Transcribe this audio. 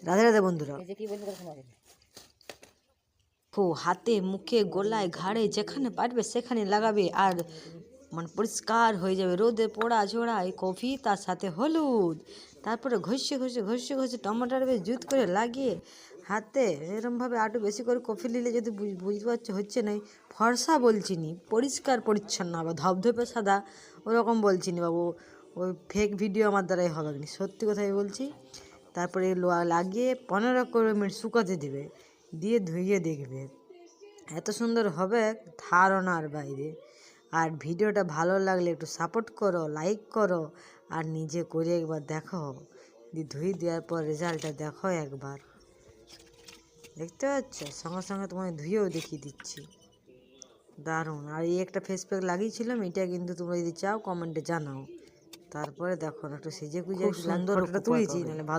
রাধে রাধে বন্ধুরা। হাতে মুখে গলায় ঘাড়ে যেখানে পারবে সেখানে লাগাবে, আর মানে পরিষ্কার হয়ে যাবে। রোদে পোড়া ঝোড়া এই কফি, তার সাথে হলুদ, তারপরে ঘষে ঘষে ঘষে ঘষে টমাটোর বেশ জুত করে লাগিয়ে হাতে এরমভাবে আটু বেশি করে কফি নিলে যদি বুঝতে পারছো হচ্ছে না ফর্সা বলছি নি, পরিষ্কার পরিচ্ছন্ন হবে, ধবধবে সাদা ওরকম বলছি নি বাবু। ওই ফেক ভিডিও আমার দ্বারাই হবে না, সত্যি কথাই বলছি। তারপরে লাগিয়ে 15-20 মিনিট শুকাতে দিবে, দিয়ে ধুইয়ে দেখবে এত সুন্দর হবে ধারণার বাইরে। আর ভিডিওটা ভালো লাগলে একটু সাপোর্ট করো, লাইক করো, আর নিজে করে একবার দেখো। ধুই দেওয়ার পর রেজাল্টটা দেখো একবার, দেখতে পাচ্ছ? সঙ্গে সঙ্গে তোমায় ধুয়েও দেখিয়ে দিচ্ছি, দারুণ। আর এই একটা ফেস প্যাক লাগিয়েছিলাম, এটা কিন্তু তোমরা যদি চাও কমেন্টে জানাও। তারপরে দেখো একটু সেজে গুজে সুন্দর ফটোটা তুলেছি, নাহলে ভালো